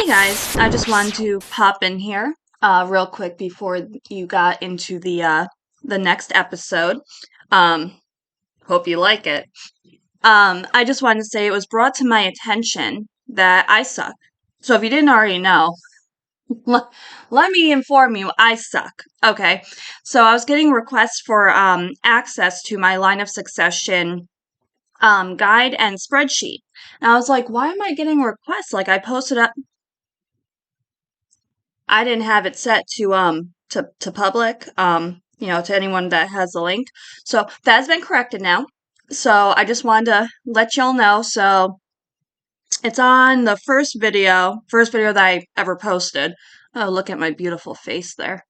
Hey guys, I just wanted to pop in here real quick before you got into the next episode. Um, Hope you like it. I just wanted to say it was brought to my attention that I suck. So if you didn't already know, l- let me inform you, I suck. Okay. So I was getting requests for access to my line of succession guide and spreadsheet. And I was like, why am I getting requests? Like I posted up I didn't have it set to public, to anyone that has the link. So that has been corrected now. So I just wanted to let y'all know. So it's on the first video that I ever posted. Oh, look at my beautiful face there.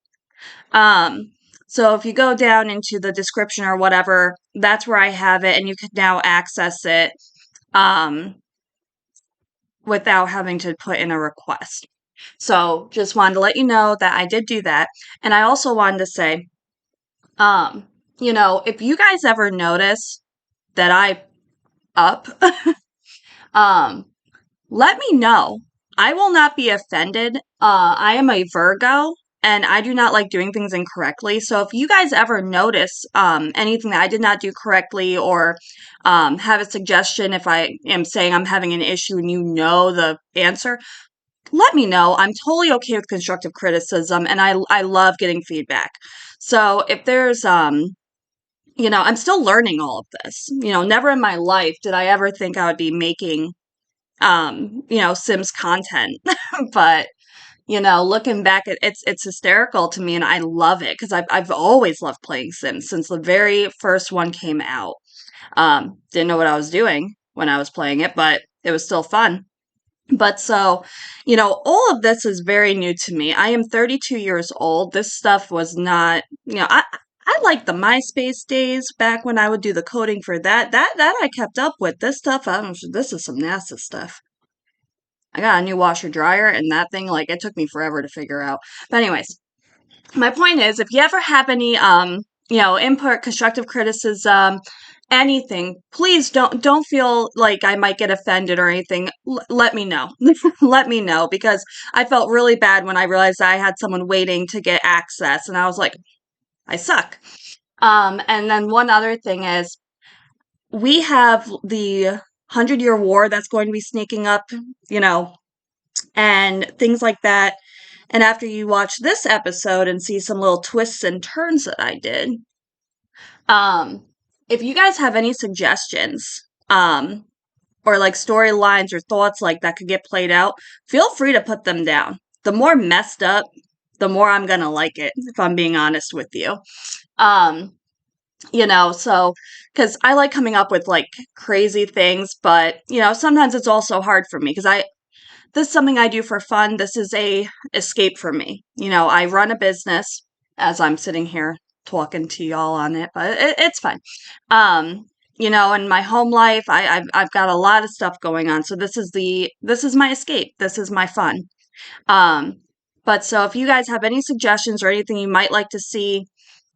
Um, so if you go down into the description or whatever, that's where I have it, and you can now access it um without having to put in a request. So just wanted to let you know that I did do that. And I also wanted to say, um, if you guys ever notice that I up, um, let me know. I will not be offended. I am a Virgo and I do not like doing things incorrectly. So if you guys ever notice anything that I did not do correctly or have a suggestion if I am saying I'm having an issue and you know the answer, let me know. I'm totally okay with constructive criticism and I love getting feedback. So if there's I'm still learning all of this. Never in my life did I ever think I would be making Sims content. But looking back it's hysterical to me and I love it because I've always loved playing Sims since the very first one came out. Didn't know what I was doing when I was playing it, but it was still fun. But so, all of this is very new to me. I am 32 years old. This stuff was not, I like the MySpace days back when I would do the coding for that. That I kept up with. This stuff, I don't this is some NASA stuff. I got a new washer dryer and that thing, like, it took me forever to figure out. But anyways, my point is if you ever have any input, constructive criticism, anything, please don't feel like I might get offended or anything. Let me know. Let me know because I felt really bad when I realized I had someone waiting to get access and I was like, I suck. And then one other thing is we have the 100-year war that's going to be sneaking up, you know, and things like that. And after you watch this episode and see some little twists and turns that I did, um, if you guys have any suggestions, or like storylines or thoughts like that could get played out, feel free to put them down. The more messed up, the more I'm gonna like it, if I'm being honest with you. Um, so because I like coming up with like crazy things, but sometimes it's also hard for me because this is something I do for fun. This is a escape for me. I run a business as I'm sitting here talking to y'all on it, but it's fine. In my home life, I've got a lot of stuff going on. So this is my escape. This is my fun. Um, but so if you guys have any suggestions or anything you might like to see,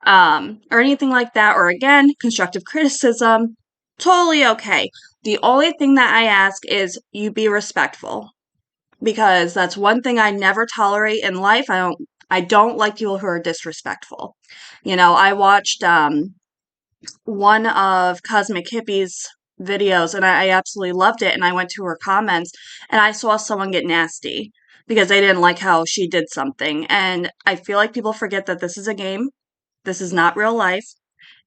or anything like that, or again, constructive criticism, totally okay. The only thing that I ask is you be respectful because that's one thing I never tolerate in life. I don't like people who are disrespectful. I watched one of Cosmic Hippie's videos and I absolutely loved it and I went to her comments and I saw someone get nasty because they didn't like how she did something. And I feel like people forget that this is a game. This is not real life.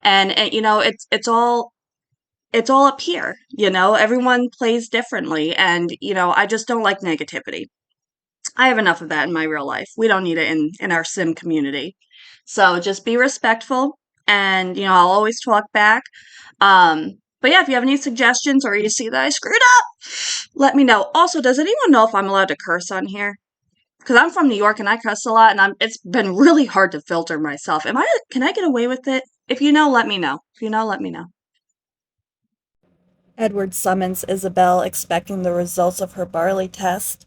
And it's all up here. Everyone plays differently and I just don't like negativity. I have enough of that in my real life. We don't need it in our sim community. So just be respectful and I'll always talk back. But yeah, if you have any suggestions or you see that I screwed up, let me know. Also, does anyone know if I'm allowed to curse on here? Because I'm from New York and I cuss a lot and it's been really hard to filter myself. Can I get away with it? If you know, let me know. If you know, let me know. Edward summons Isabelle, expecting the results of her barley test,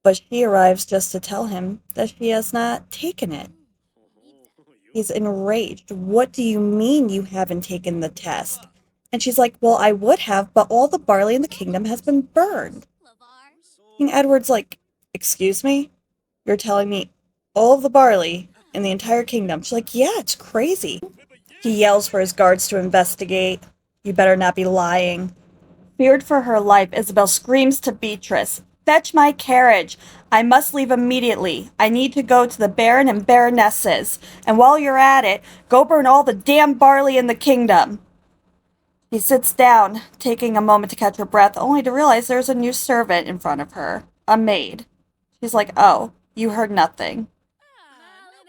but she arrives just to tell him that she has not taken it. He's enraged. What do you mean you haven't taken the test? And she's like, well, I would have, but all the barley in the kingdom has been burned. King Edward's like, Excuse me? You're telling me all of the barley in the entire kingdom? She's like, yeah, it's crazy. He yells for his guards to investigate. You better not be lying. Feared for her life, Isabelle screams to Beatrice, "Fetch my carriage! I must leave immediately. I need to go to the Baron and Baronesses. And while you're at it, go burn all the damn barley in the kingdom." He sits down, taking a moment to catch her breath, only to realize there's a new servant in front of her, a maid. She's like, "Oh, you heard nothing."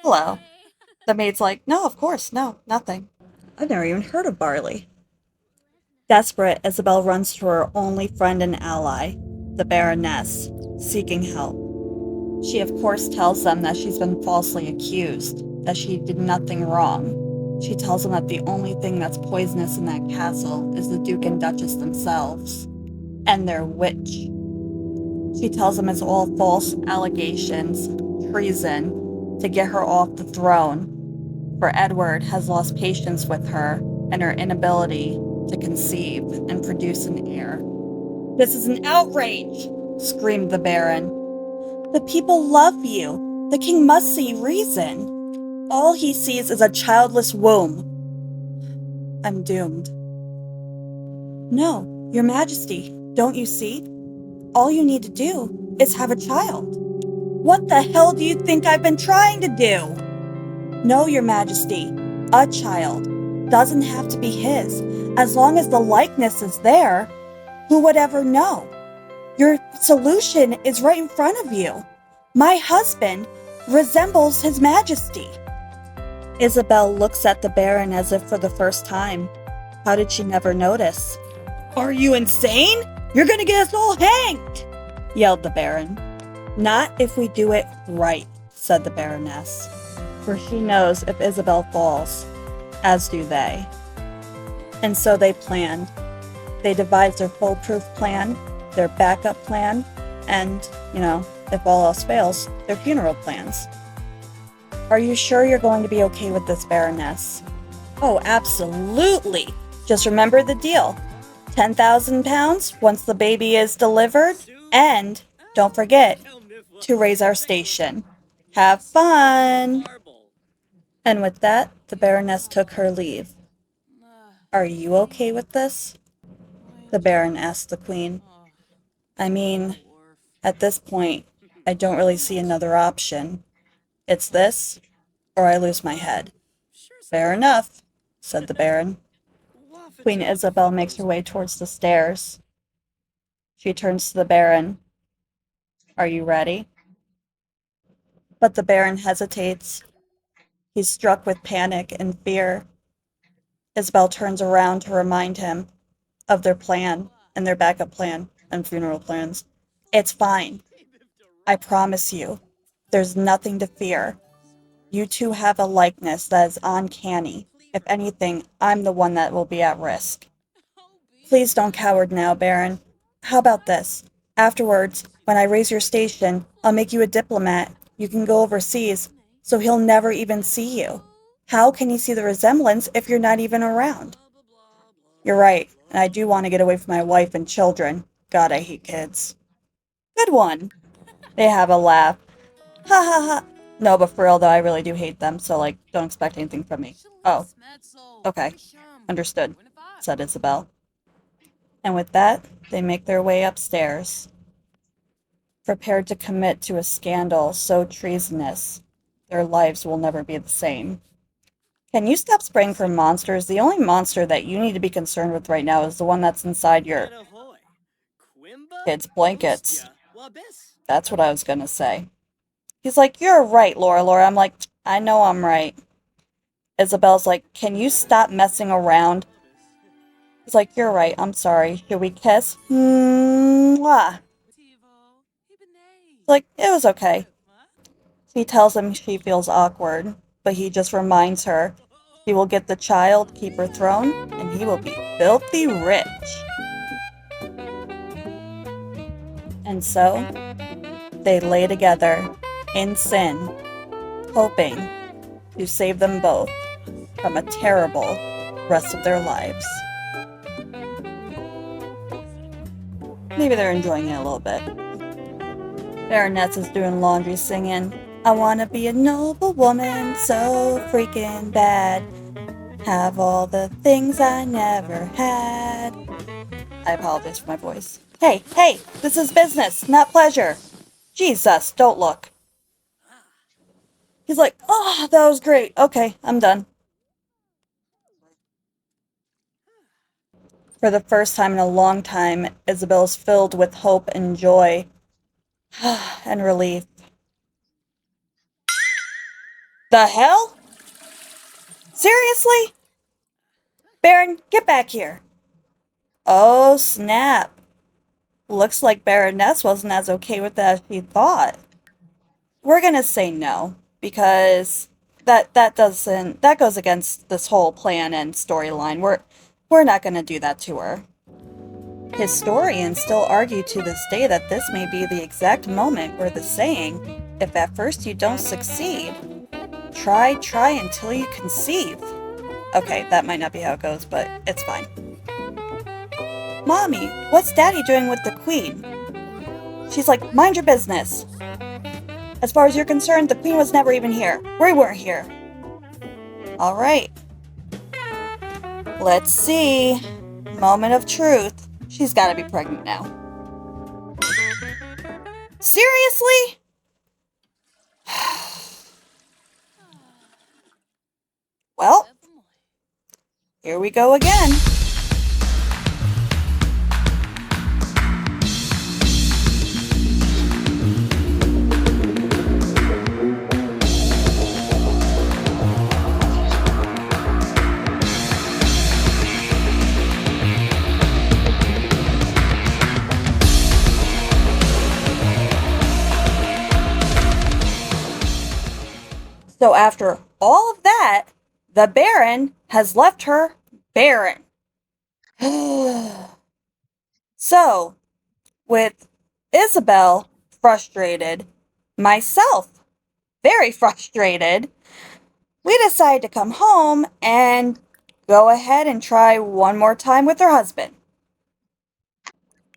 "Hello." The maid's like, "No, of course, no, nothing. I've never even heard of barley." Desperate, Isabelle runs to her only friend and ally, the Baroness, seeking help. She, of course, tells them that she's been falsely accused, that she did nothing wrong. She tells them that the only thing that's poisonous in that castle is the Duke and Duchess themselves, and their witch. She tells them it's all false allegations, treason, to get her off the throne, for Edward has lost patience with her and her inability to conceive and produce an heir. "This is an outrage!" screamed the Baron. "The people love you. The king must see reason. All he sees is a childless womb." "I'm doomed." "No, your majesty, don't you see? All you need to do is have a child." "What the hell do you think I've been trying to do?" "No, your majesty, a child. Doesn't have to be his. As long as the likeness is there, who would ever know? Your solution is right in front of you. My husband resembles his majesty." Isabelle looks at the Baron as if for the first time. How did she never notice? "Are you insane? You're gonna get us all hanged!" yelled the Baron. "Not if we do it right," said the Baroness. For she knows if Isabelle falls, as do they. And so they planned. They devised their foolproof plan, their backup plan, and, if all else fails, their funeral plans. "Are you sure you're going to be okay with this, Baroness?" "Oh, absolutely. Just remember the deal. £10,000 once the baby is delivered, and don't forget to raise our station. Have fun!" And with that, the Baroness took her leave. "Are you okay with this?" the Baron asked the Queen. "I mean, at this point, I don't really see another option. It's this, or I lose my head." "Fair enough," said the Baron. Queen Isabelle makes her way towards the stairs. She turns to the Baron. "Are you ready?" But the Baron hesitates. He's struck with panic and fear. Isabelle turns around to remind him of their plan and their backup plan and funeral plans. "It's fine. I promise you. There's nothing to fear. You two have a likeness that is uncanny. If anything, I'm the one that will be at risk. Please don't cower now, Baron. How about this? Afterwards, when I raise your station, I'll make you a diplomat. You can go overseas, so he'll never even see you. How can he see the resemblance if you're not even around?" "You're right, and I do want to get away from my wife and children. God, I hate kids." "Good one." They have a laugh. "Ha ha ha." "No, but for real though, I really do hate them, so don't expect anything from me." "Oh, okay. Understood," said Isabelle. And with that, they make their way upstairs, prepared to commit to a scandal so treasonous, their lives will never be the same. Can you stop spraying for monsters? The only monster that you need to be concerned with right now is the one that's inside your kids' blankets. That's what I was gonna say. He's like, "You're right, Laura. I'm like, "I know I'm right." Isabelle's like, "Can you stop messing around?" He's like, "You're right. I'm sorry. Should we kiss?" Mwah. He's like, "It was okay." He tells him she feels awkward, but he just reminds her he will get the child, keep her throne, and he will be filthy rich. And so, they lay together in sin, hoping to save them both from a terrible rest of their lives. Maybe they're enjoying it a little bit. Baroness is doing laundry singing, I wanna be a noble woman, so freaking bad. Have all the things I never had. I apologize for my voice. Hey, hey, this is business, not pleasure. Jesus, don't look. He's like, oh, that was great. Okay, I'm done. For the first time in a long time, Isabel's filled with hope and joy and relief. The hell? Seriously? Baron, get back here. Oh, snap. Looks like Baroness wasn't as okay with that as she thought. We're gonna say no, because that goes against this whole plan and storyline. We're not gonna do that to her. Historians still argue to this day that this may be the exact moment where the saying, if at first you don't succeed, try until you conceive. Okay, that might not be how it goes, but it's fine. Mommy, what's Daddy doing with the Queen? She's like, mind your business. As far as you're concerned, the Queen was never even here. We weren't here. Alright. Let's see. Moment of truth. She's gotta be pregnant now. Seriously? Well, here we go again. So after all of that, the Baron has left her barren. So, with Isabelle frustrated, myself very frustrated, we decide to come home and go ahead and try one more time with her husband.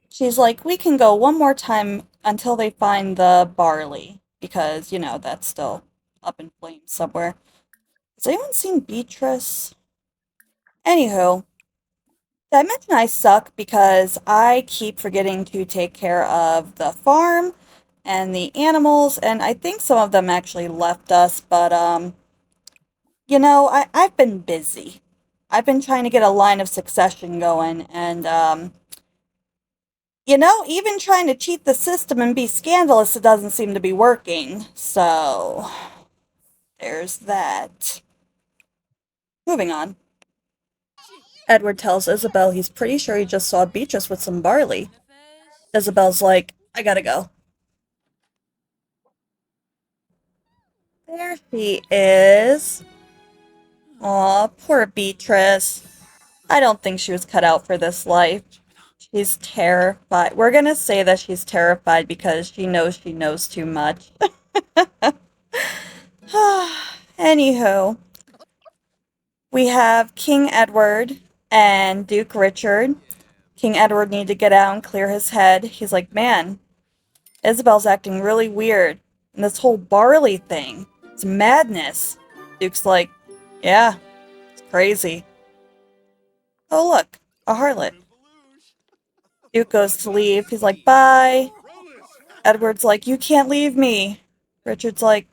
She's like, we can go one more time until they find the barley, because, that's still up in flames somewhere. Has anyone seen Beatrice? Anywho, did I mention I suck because I keep forgetting to take care of the farm and the animals, and I think some of them actually left us, but, I've been busy. I've been trying to get a line of succession going, and, even trying to cheat the system and be scandalous, it doesn't seem to be working. So, there's that. Moving on. Edward tells Isabelle he's pretty sure he just saw Beatrice with some barley. Isabelle's like, I gotta go. There she is. Aw, poor Beatrice. I don't think she was cut out for this life. She's terrified. We're gonna say that she's terrified because she knows too much. Anywho, we have King Edward and Duke Richard. King Edward needed to get out and clear his head. He's like, man, Isabel's acting really weird. And this whole barley thing, it's madness. Duke's like, yeah, it's crazy. Oh, look, a harlot. Duke goes to leave. He's like, bye. Edward's like, you can't leave me. Richard's like,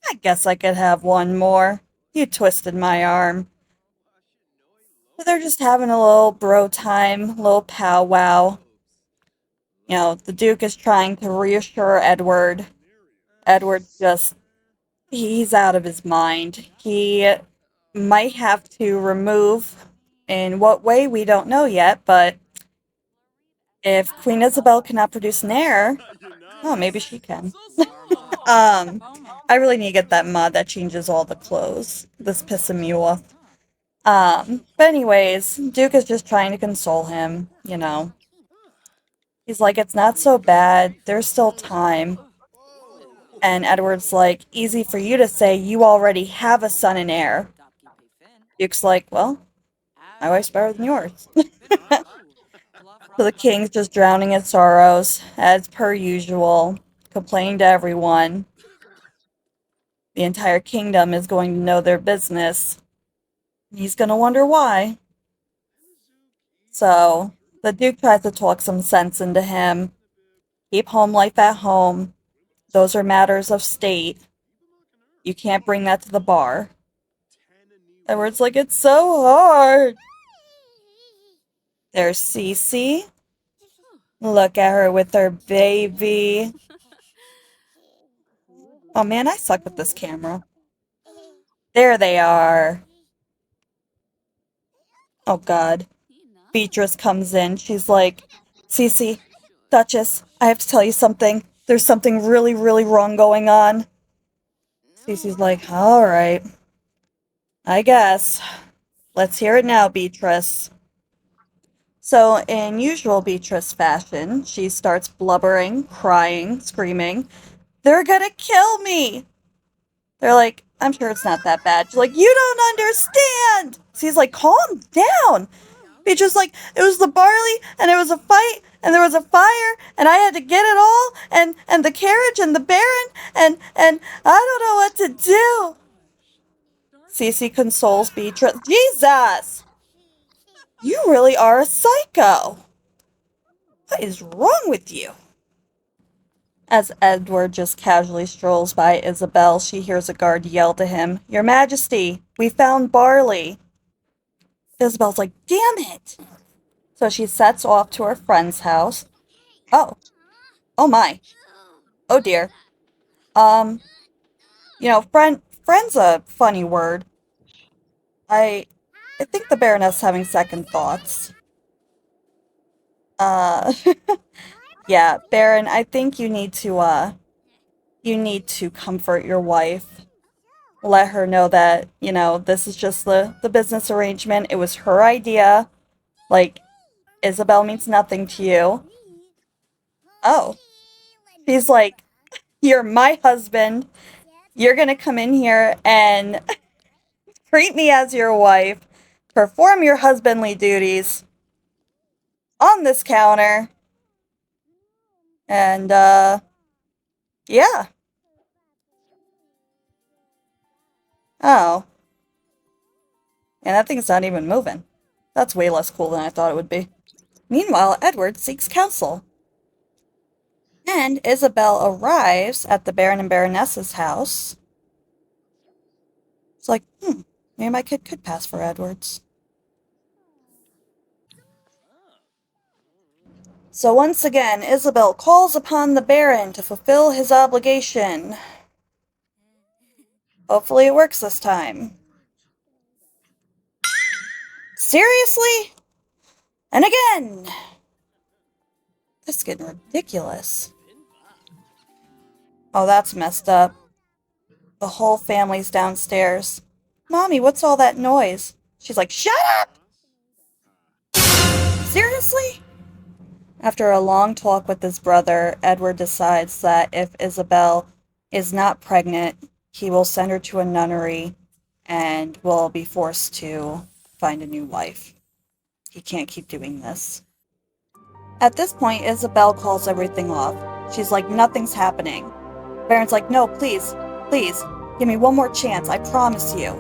I guess I could have one more. You twisted my arm. So they're just having a little bro time, a little powwow. The Duke is trying to reassure Edward. Edward he's out of his mind. He might have to remove, in what way, we don't know yet, but if Queen Isabelle cannot produce an heir, oh, maybe she can. I really need to get that mod that changes all the clothes. This pissing me off. But anyways, Duke is just trying to console him. He's like, it's not so bad. There's still time. And Edward's like, easy for you to say, you already have a son and heir. Duke's like, well, my wife's better than yours. So the king's just drowning in sorrows, as per usual. complaining to everyone. The entire kingdom is going to know their business. He's going to wonder why. So, the Duke tries to talk some sense into him. Keep home life at home. Those are matters of state. You can't bring that to the bar. Edward's like, it's so hard. There's Cece. Look at her with her baby. Oh man, I suck with this camera. There they are. Oh god. Beatrice comes in. She's like, Cece, Duchess, I have to tell you something. There's something really, really wrong going on. Cece's like, alright. I guess. Let's hear it now, Beatrice. So, in usual Beatrice fashion, she starts blubbering, crying, screaming, they're gonna kill me! They're like, I'm sure it's not that bad. She's like, you don't understand! So he's like, calm down! Beatrice like, it was the barley, and it was a fight, and there was a fire, and I had to get it all, and the carriage, and the baron, and I don't know what to do. Cece consoles Beatrice. Jesus! You really are a psycho. What is wrong with you? As Edward just casually strolls by Isabelle, she hears a guard yell to him, Your Majesty, we found barley. Isabelle's like, damn it! So she sets off to her friend's house. Oh. Oh my. Oh dear. Um, friend's a funny word. I think the Baroness having second thoughts. Uh, yeah, Baron, I think you need to comfort your wife. Let her know that, this is just the business arrangement. It was her idea. Like, Isabelle means nothing to you. Oh. He's like, you're my husband. You're gonna come in here and treat me as your wife. Perform your husbandly duties on this counter. And, yeah. Oh. And that thing's not even moving. That's way less cool than I thought it would be. Meanwhile, Edward seeks counsel. And Isabelle arrives at the Baron and Baroness's house. It's like, maybe my kid could pass for Edward's. So once again, Isabelle calls upon the Baron to fulfill his obligation. Hopefully it works this time. Seriously? And again! This is getting ridiculous. Oh, that's messed up. The whole family's downstairs. Mommy, what's all that noise? She's like, shut up! Seriously? After a long talk with his brother, Edward decides that if Isabelle is not pregnant, he will send her to a nunnery and will be forced to find a new wife. He can't keep doing this. At this point, Isabelle calls everything off. She's like, nothing's happening. Baron's like, no, please, please, give me one more chance, I promise you.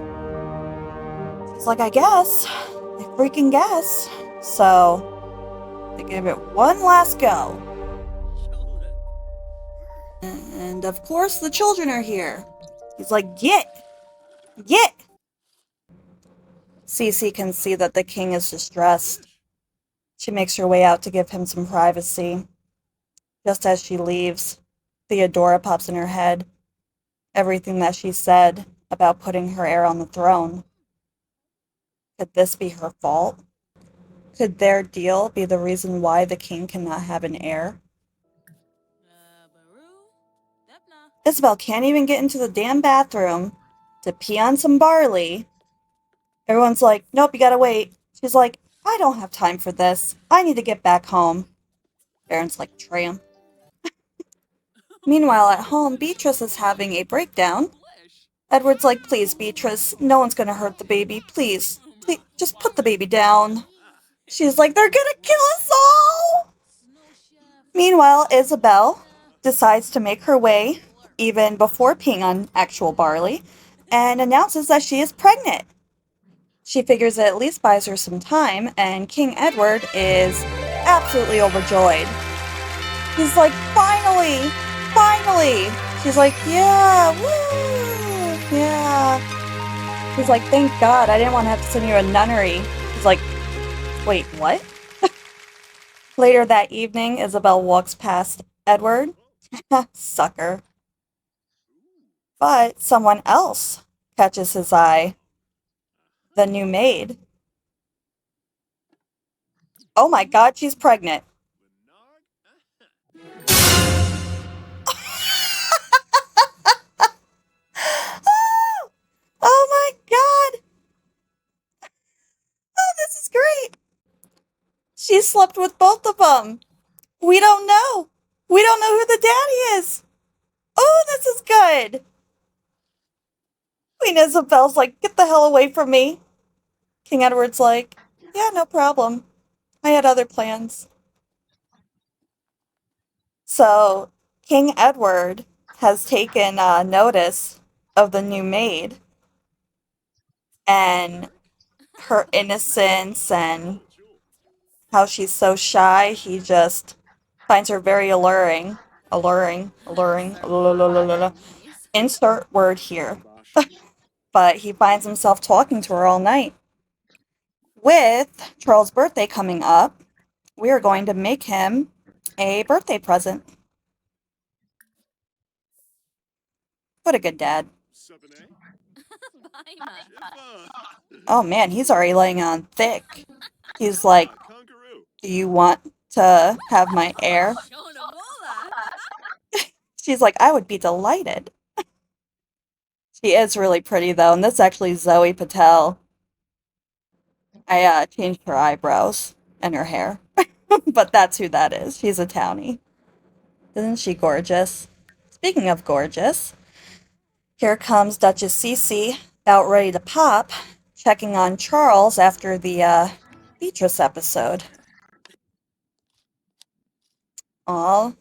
She's like, I guess. I freaking guess. So, they give it one last go. And of course, the children are here. He's like, get! Get! Cece can see that the king is distressed. She makes her way out to give him some privacy. Just as she leaves, Theodora pops in her head. Everything that she said about putting her heir on the throne. Could this be her fault? Could their deal be the reason why the king cannot have an heir? Isabelle can't even get into the damn bathroom to pee on some barley. Everyone's like, nope, you gotta wait. She's like, I don't have time for this. I need to get back home. Baron's like, tramp. Meanwhile, at home, Beatrice is having a breakdown. Edward's like, please, Beatrice, no one's gonna hurt the baby. Please, please, just put the baby down. She's like, they're gonna kill us all! Meanwhile, Isabelle decides to make her way, even before peeing on actual barley, and announces that she is pregnant. She figures it at least buys her some time, and King Edward is absolutely overjoyed. He's like, finally! Finally! She's like, yeah, woo! Yeah. He's like, thank God, I didn't want to have to send you a nunnery. He's like, wait, what? Later that evening, Isabel walks past Edward. Sucker. But someone else catches his eye. The new maid. Oh my God, she's pregnant. Oh my God! Oh, this is great! She slept with both of them. We don't know. We don't know who the daddy is. Oh, this is good. Queen Isabel's like, get the hell away from me. King Edward's like, yeah, no problem. I had other plans. So, King Edward has taken notice of the new maid and her innocence and how she's so shy. He just finds her very alluring. Alluring. Insert word here. But he finds himself talking to her all night. With Charles' birthday coming up, we are going to make him a birthday present. What a good dad. Oh man, he's already laying on thick. He's like, do you want to have my heir? She's like, I would be delighted. She is really pretty though, and this is actually Zoe Patel. I changed her eyebrows and her hair. But that's who that is. She's a townie. Isn't she gorgeous? Speaking of gorgeous, here comes Duchess Cecil, about ready to pop, checking on Charles after the Beatrice episode. Aw,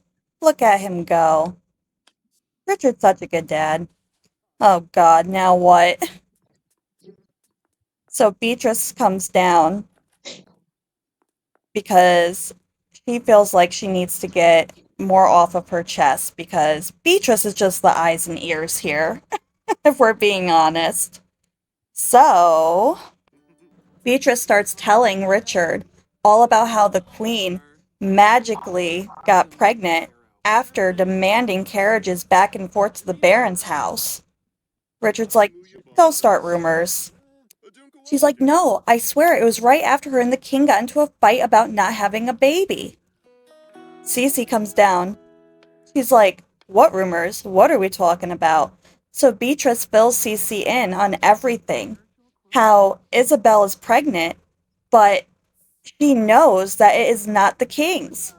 look at him go. Richard's such a good dad. Oh God, now what? So Beatrice comes down because she feels like she needs to get more off of her chest because Beatrice is just the eyes and ears here, if we're being honest. So, Beatrice starts telling Richard all about how the queen magically got pregnant after demanding carriages back and forth to the Baron's house. Richard's like, don't start rumors. She's like, no, I swear it was right after her and the king got into a fight about not having a baby. Cece comes down. She's like, what rumors? What are we talking about? So Beatrice fills Cece in on everything. How Isabelle is pregnant, but she knows that it is not the king's.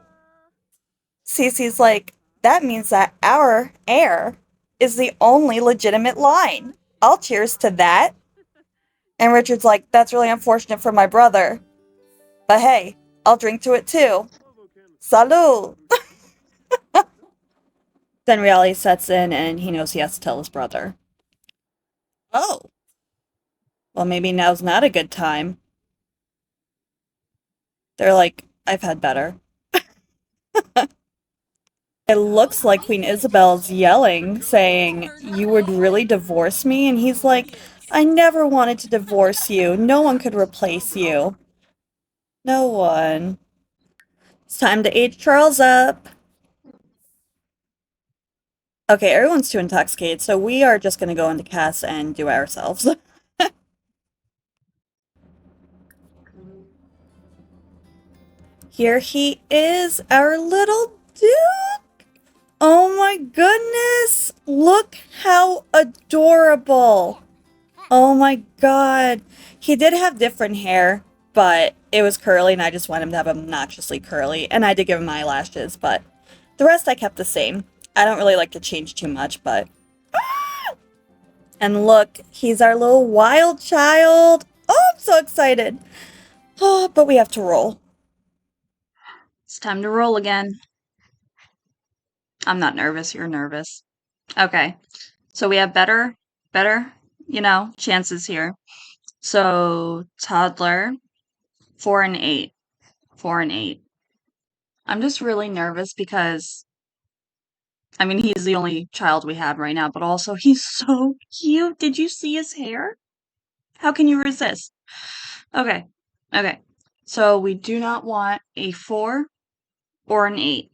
Cece's like, that means that our heir is the only legitimate line. I'll cheers to that. And Richard's like, that's really unfortunate for my brother. But hey, I'll drink to it too. Salud! Then reality sets in and he knows he has to tell his brother. Oh. Well, maybe now's not a good time. They're like, I've had better. It looks like Queen Isabel's yelling, saying, you would really divorce me? And he's like, I never wanted to divorce you. No one could replace you. No one. It's time to age Charles up. Okay, everyone's too intoxicated, so we are just gonna go into cast and do it ourselves. Here he is, our little Duke! Oh my goodness! Look how adorable! Oh my god. He did have different hair, but it was curly, and I just want him to have obnoxiously curly, and I did give him eyelashes, but the rest I kept the same. I don't really like to change too much, but... And look, he's our little wild child! Oh, I'm so excited! Oh, but we have to roll. It's time to roll again. I'm not nervous. You're nervous. Okay. So we have better, chances here. So toddler, 4 and 8. 4 and 8. I'm just really nervous because I mean he's the only child we have right now, but also he's so cute. Did you see his hair? How can you resist? Okay. Okay. So we do not want a 4 or an 8.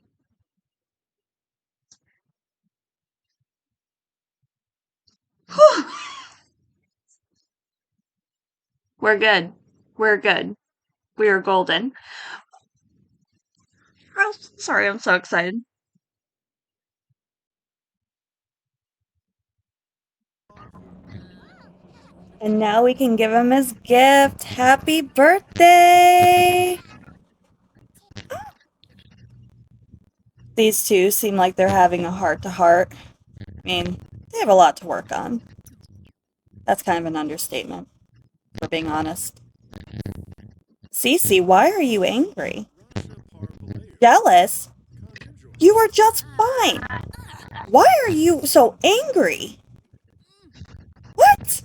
Whew. We're good. We're good. We are golden. Oh, sorry, I'm so excited. And now we can give him his gift. Happy birthday! These two seem like they're having a heart-to-heart. I mean, they have a lot to work on. That's kind of an understatement, if we're being honest. Cece, why are you angry? Jealous? You were just fine. Why are you so angry? What?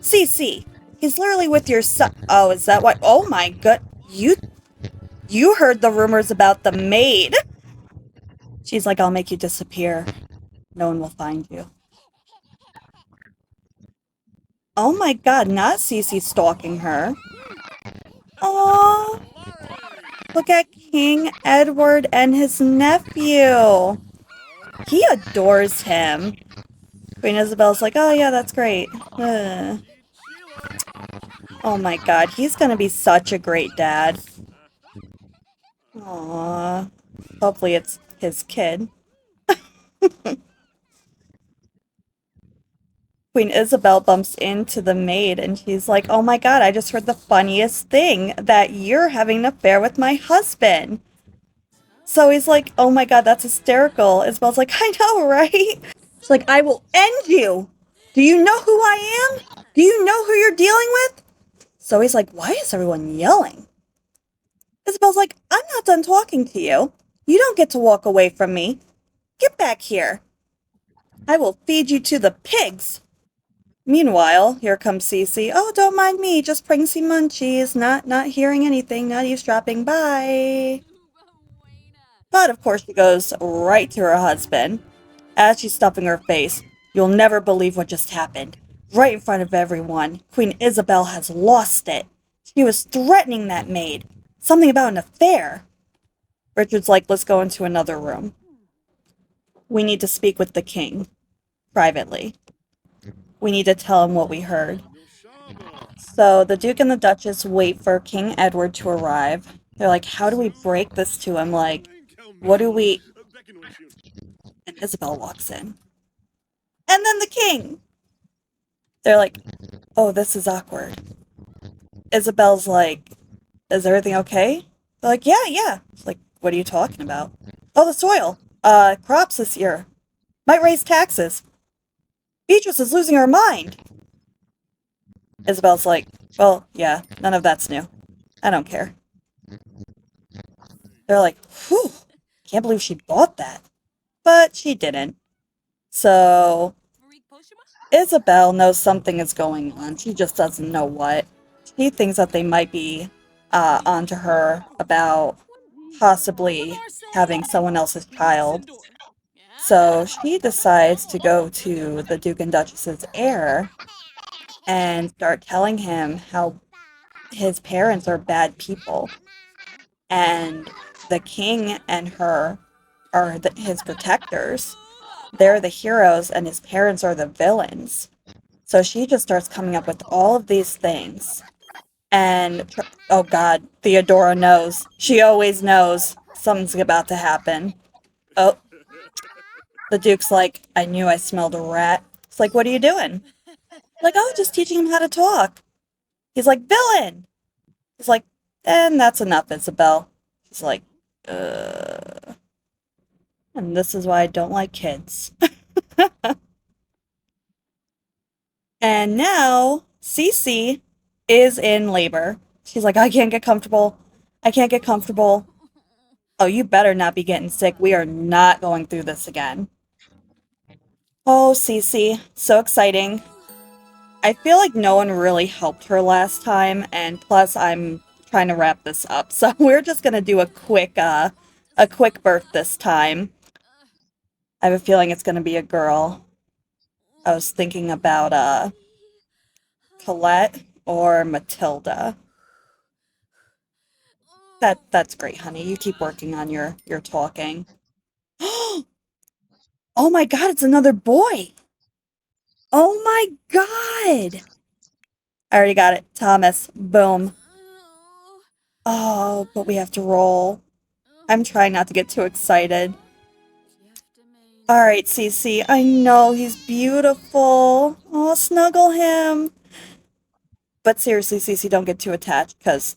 Cece, he's literally with your son. Oh, is that why? Oh my god. You heard the rumors about the maid. She's like, I'll make you disappear. No one will find you. Oh my god, not Cece stalking her. Oh, look at King Edward and his nephew. He adores him. Queen Isabelle's like, oh yeah, that's great. Oh my god, he's gonna be such a great dad. Aww. Hopefully it's his kid. Queen Isabelle bumps into the maid and she's like, oh my god, I just heard the funniest thing, that you're having an affair with my husband. So he's like, oh my god, that's hysterical. Isabel's like, I know, right? She's like, I will end you. Do you know who I am? Do you know who you're dealing with? So he's like, why is everyone yelling? Isabel's like, I'm not done talking to you. You don't get to walk away from me. Get back here. I will feed you to the pigs. Meanwhile, here comes Cece. Oh, don't mind me, just bring some munchies. Not hearing anything, not eavesdropping. Bye. But of course, she goes right to her husband. As she's stuffing her face, you'll never believe what just happened. Right in front of everyone, Queen Isabelle has lost it. She was threatening that maid. Something about an affair. Richard's like, let's go into another room. We need to speak with the king. Privately. We need to tell him what we heard. So the Duke and the Duchess wait for King Edward to arrive. They're like, how do we break this to him? Like, what do we... And Isabel walks in. And then the king! They're like, oh, this is awkward. Isabel's like, is everything okay? They're like, yeah. It's like, what are you talking about? Oh, the soil. Crops this year. Might raise taxes. Beatrice is losing her mind. Isabel's like, well, yeah, none of that's new. I don't care. They're like, whew, can't believe she bought that. But she didn't. So, Isabel knows something is going on. She just doesn't know what. She thinks that they might be onto her about possibly having someone else's child. So she decides to go to the Duke and Duchess's heir and start telling him how his parents are bad people. And the king and her are his protectors. They're the heroes and his parents are the villains. So she just starts coming up with all of these things. And, oh god, Theodora knows. She always knows something's about to happen. Oh, the Duke's like, I knew I smelled a rat. It's like, what are you doing? Like, oh, just teaching him how to talk. He's like, villain! He's like, and that's enough, Isabel. He's like, uh... And this is why I don't like kids. And now, Cece is in labor. She's like, I can't get comfortable. I can't get comfortable. Oh, you better not be getting sick. We are not going through this again. Oh, Cece, so exciting. I feel like no one really helped her last time, and plus I'm trying to wrap this up. So we're just gonna do a quick birth this time. I have a feeling it's gonna be a girl. I was thinking about Colette or Matilda. That's great, honey. You keep working on your talking. Oh my god, it's another boy. Oh my god. I already got it. Thomas. Boom. Oh, but we have to roll. I'm trying not to get too excited. Alright, Cece. I know he's beautiful. Oh, snuggle him. But seriously, Cece, don't get too attached, because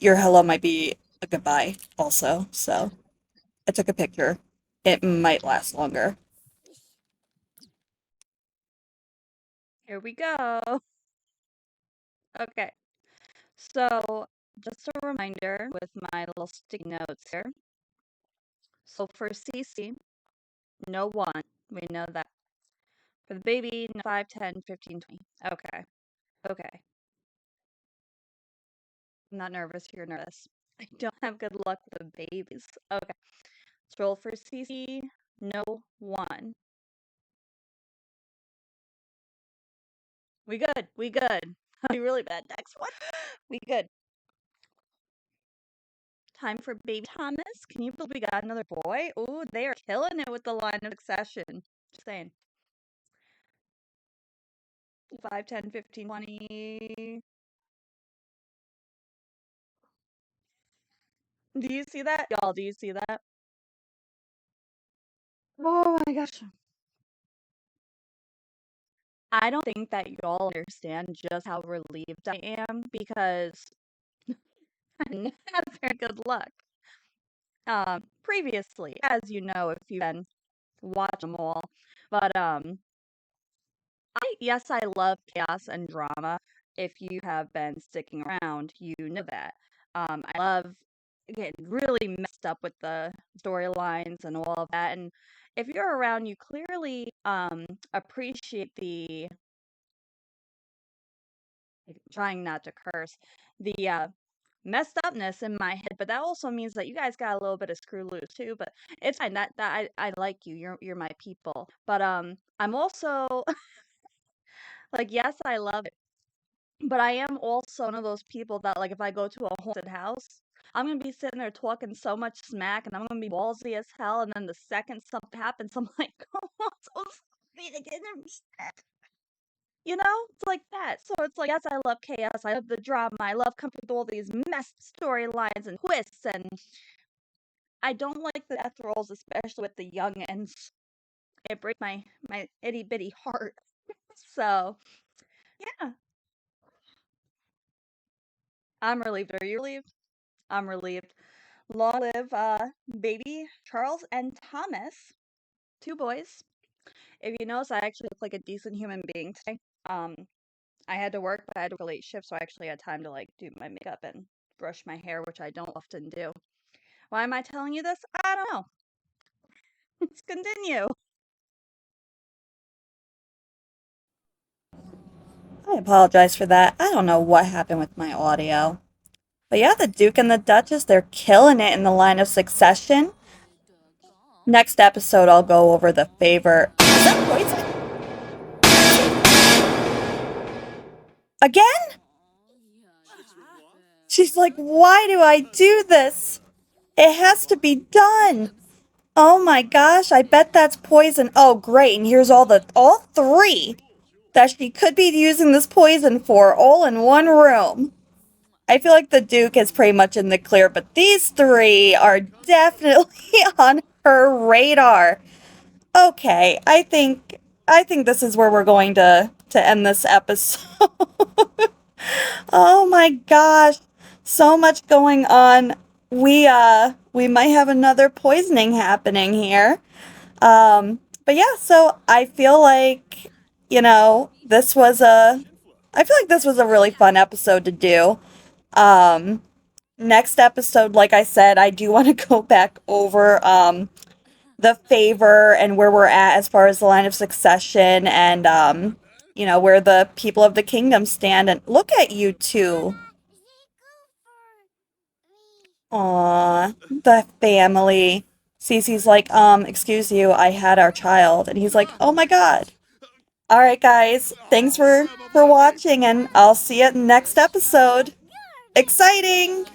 your hello might be a goodbye also. So, I took a picture. It might last longer. Here we go. Okay. So, just a reminder with my little sticky notes here. So for CC, no 1. We know that. For the baby, no 5, 10, 15, 20. Okay. Okay. I'm not nervous. You're nervous. I don't have good luck with the babies. Okay. Let's roll for CC. No 1. We good. We good. Be really bad next one. We good. Time for baby Thomas. Can you believe we got another boy? Ooh, they are killing it with the line of succession. Just saying. 5, 10, 15, 20. Do you see that? Y'all, do you see that? Oh my gosh. I don't think that y'all understand just how relieved I am because I didn't have very good luck. Previously, as you know, if you've been watching them all. But yes, I love chaos and drama. If you have been sticking around, you know that. I love getting really messed up with the storylines and all of that. And if you're around, you clearly appreciate the trying not to curse the messed upness in my head. But that also means that you guys got a little bit of screw loose too. But it's fine. That I like you. You're my people. But I'm also like yes, I love it. But I am also one of those people that, like, if I go to a haunted house, I'm gonna be sitting there talking so much smack, and I'm gonna be ballsy as hell, and then the second something happens, I'm like, "Oh, I'm so sorry, I didn't mean that." You know? It's like that. So it's like, yes, I love chaos, I love the drama, I love coming up with all these messed storylines and twists, and I don't like the death rolls, especially with the youngins. It breaks my itty bitty heart. So, yeah, I'm relieved. Are you relieved? I'm relieved. Long live baby Charles and Thomas, 2 boys. If you notice, I actually look like a decent human being today. Um, I had to work, but I had a late shift, so I actually had time to like do my makeup and brush my hair, which I don't often do. Why am I telling you this? I don't know. Let's continue. I apologize for that. I don't know what happened with my audio. But yeah, the Duke and the Duchess, they're killing it in the line of succession. Next episode, I'll go over the favor. Is that poison? Again? She's like, why do I do this? It has to be done. Oh my gosh, I bet that's poison. Oh, great. And here's all 3 that she could be using this poison for all in one room. I feel like the Duke is pretty much in the clear, but these 3 are definitely on her radar. Okay, I think this is where we're going to end this episode. Oh my gosh. So much going on. We might have another poisoning happening here. But yeah, so I feel like, I feel like this was a really fun episode to do. Um next episode, like I said, I do want to go back over the favor and where we're at as far as the line of succession and where the people of the kingdom stand. And look at you two. Aw, the family. Cece's like, excuse you, I had our child. And he's like, oh my god. All right, guys, thanks for watching, and I'll see you next episode. Exciting!